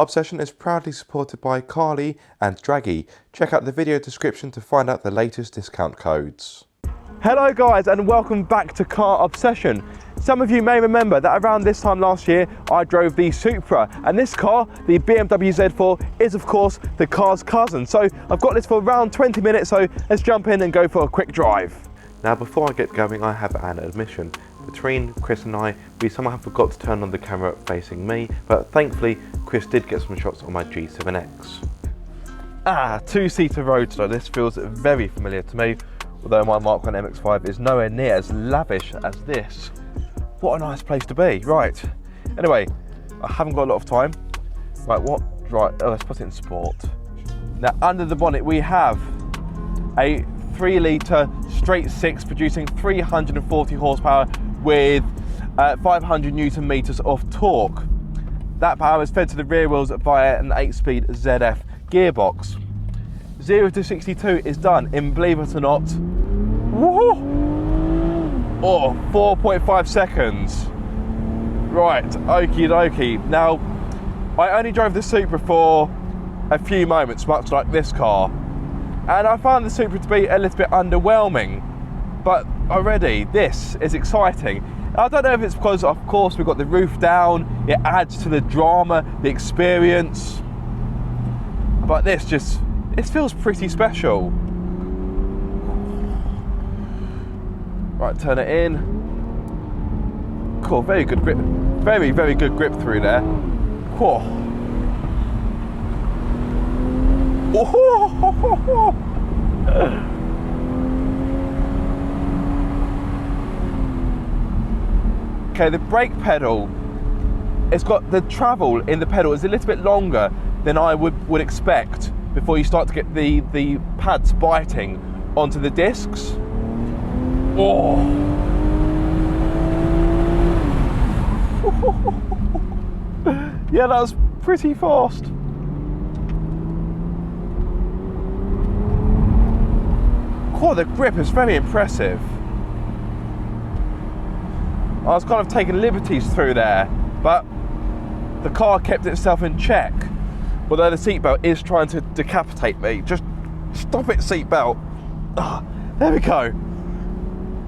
Obsession is proudly supported by Carly and Draggy. Check out the video description to find out the latest discount codes. Hello guys and welcome back to Car Obsession. Some of you may remember that around this time last year I drove the Supra, and this car, the BMW Z4, is of course the car's cousin. So I've got this for around 20 minutes, so let's jump in and go for a quick drive. Now before I get going, I have an admission. Between Chris and I, we somehow forgot to turn on the camera facing me, but thankfully Chris did get some shots on my G7X. Two-seater roadster. This feels very familiar to me, although my Mark 1 MX-5 is nowhere near as lavish as this. What a nice place to be. Right, anyway, I haven't got a lot of time. Let's put it in sport. Now under the bonnet we have a 3 litre straight 6 producing 340 horsepower with 500 Newton meters of torque. That power is fed to the rear wheels via an 8-speed ZF gearbox. 0 to 62 is done in, believe it or not, 4.5 seconds. Right, okie dokie. Now, I only drove the Supra for a few moments, much like this car, and I found the Supra to be a little bit underwhelming, but already this is exciting. I don't know if it's because, of course, we've got the roof down, it adds to the drama, the experience, but this feels pretty special. Right, turn it in. Cool, very good grip, very good grip through there. Whoa. Okay, the brake pedal, it's got the travel in the pedal is a little bit longer than I would expect before you start to get the pads biting onto the discs. Oh. Yeah, that was pretty fast. Oh, the grip is very impressive. I was kind of taking liberties through there, but the car kept itself in check. Although the seatbelt is trying to decapitate me. Just stop it, seatbelt. There we go.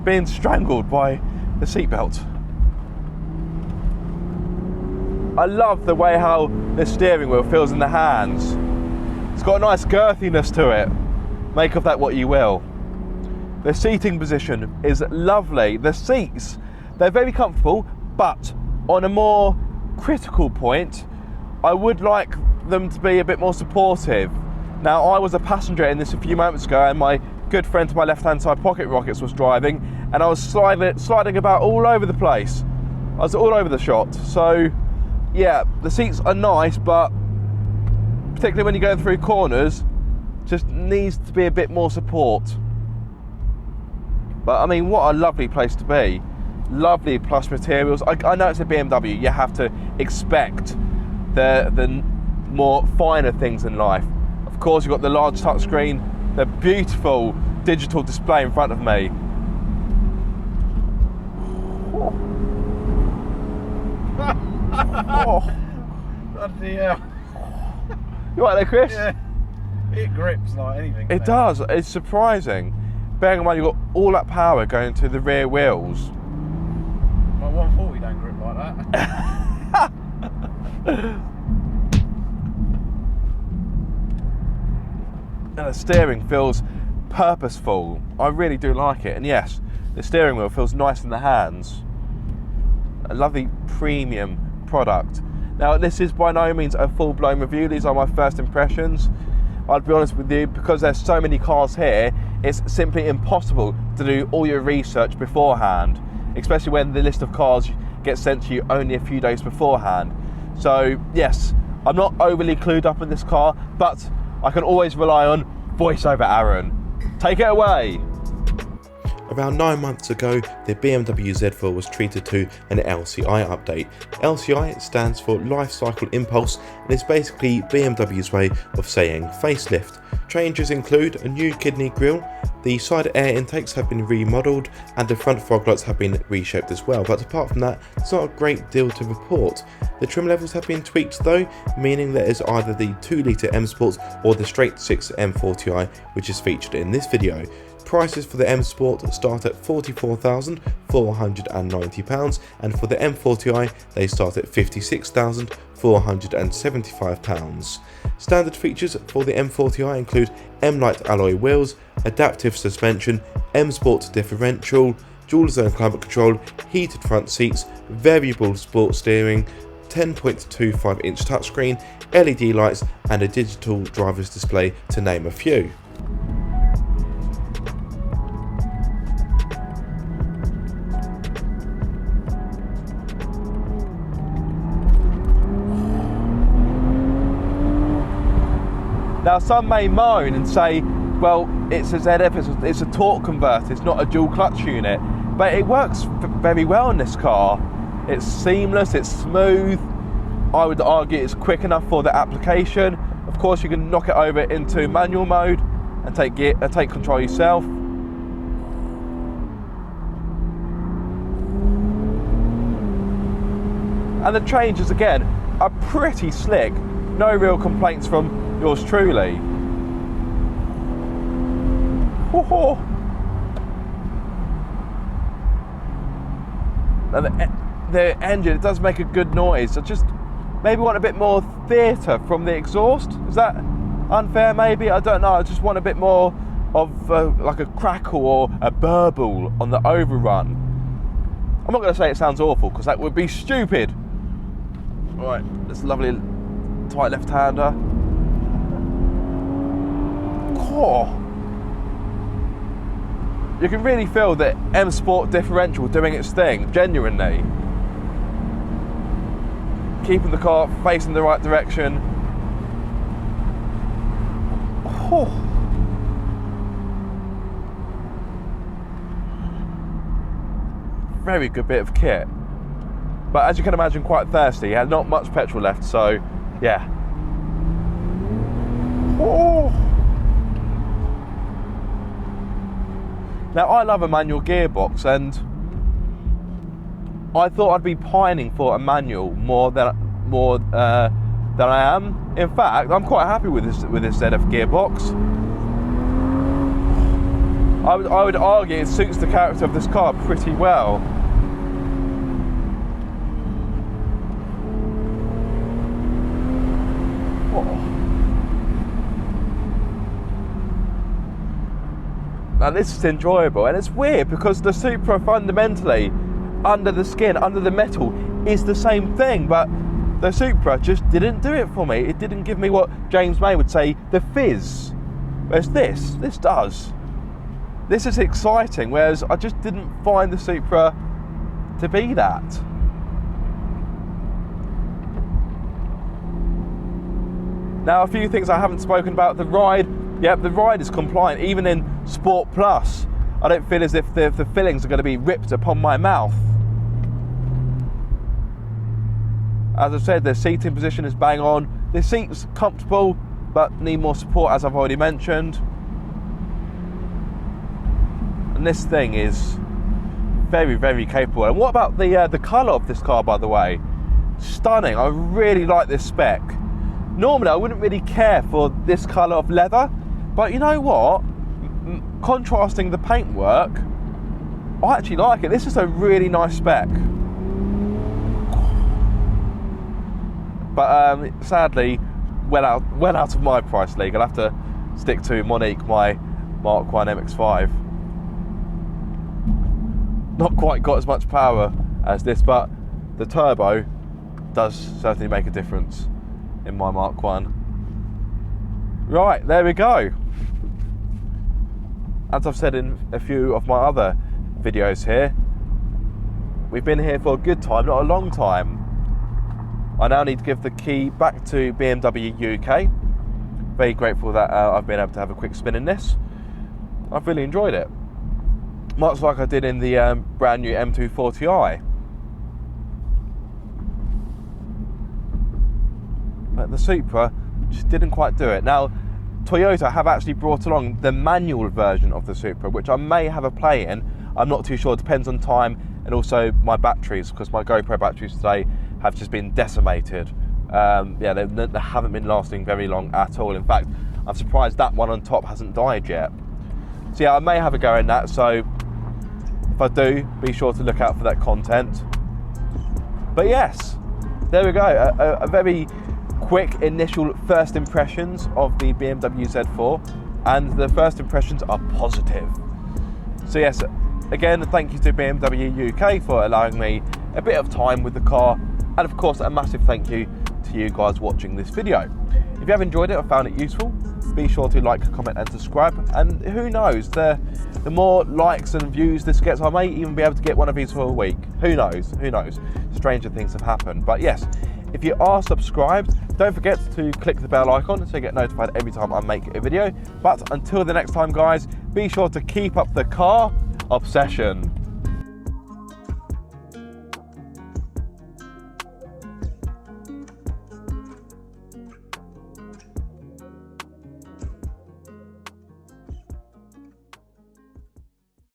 Being strangled by the seatbelt. I love the way how the steering wheel feels in the hands. It's got a nice girthiness to it. Make of that what you will. The seating position is lovely. The seats, they're very comfortable, but on a more critical point, I would like them to be a bit more supportive. Now, I was a passenger in this a few moments ago, and my good friend to my left-hand side, Pocket Rockets, was driving, and I was sliding about all over the place. I was all over the shot. So, yeah, the seats are nice, but particularly when you're going through corners, just needs to be a bit more support. But I mean, what a lovely place to be. Lovely plush materials. I know it's a BMW, you have to expect the more finer things in life. Of course, you've got the large touchscreen, the beautiful digital display in front of me. Bloody hell. You right there, Chris? Yeah. It grips like anything. It does. It's surprising. Bearing in mind you've got all that power going to the rear wheels. My 140 don't grip like that. And the steering feels purposeful. I really do like it. And yes, the steering wheel feels nice in the hands. A lovely premium product. Now, this is by no means a full-blown review. These are my first impressions. I'll be honest with you, because there's so many cars here, it's simply impossible to do all your research beforehand, especially when the list of cars gets sent to you only a few days beforehand. So yes, I'm not overly clued up in this car, but I can always rely on voiceover Aaron. Take it away. Around 9 months ago, the BMW Z4 was treated to an LCI update. LCI stands for Life Cycle Impulse and is basically BMW's way of saying facelift. Changes include a new kidney grille, The side air intakes have been remodelled and the front fog lights have been reshaped as well, but apart from that, it's not a great deal to report. The trim levels have been tweaked though, meaning that it's either the 2 litre M Sport or the straight 6 M40i which is featured in this video. Prices for the M Sport start at £44,490 and for the M40i they start at £56,475. Standard features for the M40i include M-Lite alloy wheels, adaptive suspension, M Sport differential, dual zone climate control, heated front seats, variable sport steering, 10.25 inch touchscreen, LED lights and a digital driver's display to name a few. Now some may moan and say, well, it's a ZF, it's a torque converter, it's not a dual clutch unit, but it works very well in this car. It's seamless, it's smooth. I would argue it's quick enough for the application. Of course, you can knock it over into manual mode and take control yourself. And the changes again are pretty slick. No real complaints from yours truly. And the engine, it does make a good noise. I just maybe want a bit more theatre from the exhaust. Is that unfair maybe? I don't know. I just want a bit more of like a crackle or a burble on the overrun. I'm not going to say it sounds awful because that would be stupid. Right, this lovely tight left-hander. Oh. You can really feel the M Sport differential doing its thing, genuinely. Keeping the car facing the right direction. Oh. Very good bit of kit. But as you can imagine, quite thirsty. He had not much petrol left, so yeah. Oh. Now I love a manual gearbox, and I thought I'd be pining for a manual more than I am. In fact, I'm quite happy with this ZF gearbox. I would argue it suits the character of this car pretty well. And this is enjoyable, and it's weird because the Supra fundamentally, under the skin, under the metal, is the same thing, but the Supra just didn't do it for me. It didn't give me what James May would say, the fizz. Whereas this does. This is exciting, whereas I just didn't find the Supra to be that. Now a few things I haven't spoken about. The ride. Yep, the ride is compliant, even in Sport Plus. I don't feel as if the fillings are going to be ripped upon my mouth. As I've said, the seating position is bang on. The seat's comfortable, but need more support, as I've already mentioned. And this thing is very, very capable. And what about the colour of this car, by the way? Stunning. I really like this spec. Normally, I wouldn't really care for this colour of leather, but you know what? Contrasting the paintwork, I actually like it. This is a really nice spec. But sadly, well out of my price league. I'll have to stick to Monique, my Mark 1 MX-5. Not quite got as much power as this, but the turbo does certainly make a difference in my Mark 1. Right, there we go. As I've said in a few of my other videos here, we've been here for a good time, not a long time. I now need to give the key back to BMW UK. Very grateful that I've been able to have a quick spin in this. I've really enjoyed it. Much like I did in the brand new M240i. But the Supra just didn't quite do it. Now, Toyota have actually brought along the manual version of the Supra, which I may have a play in. I'm not too sure, it depends on time, and also my batteries, because my GoPro batteries today have just been decimated. Yeah, they haven't been lasting very long at all. In fact, I'm surprised that one on top hasn't died yet. So yeah, I may have a go in that, so if I do, be sure to look out for that content. But yes, there we go, a very quick initial first impressions of the BMW Z4, and the first impressions are positive. So yes, again, thank you to BMW UK for allowing me a bit of time with the car, and of course a massive thank you to you guys watching this video. If you have enjoyed it or found it useful, be sure to like, comment and subscribe, and who knows, the more likes and views this gets, I may even be able to get one of these for a week. Who knows, stranger things have happened. But yes, if you are subscribed, don't forget to click the bell icon so you get notified every time I make a video. But until the next time guys, be sure to keep up the car obsession.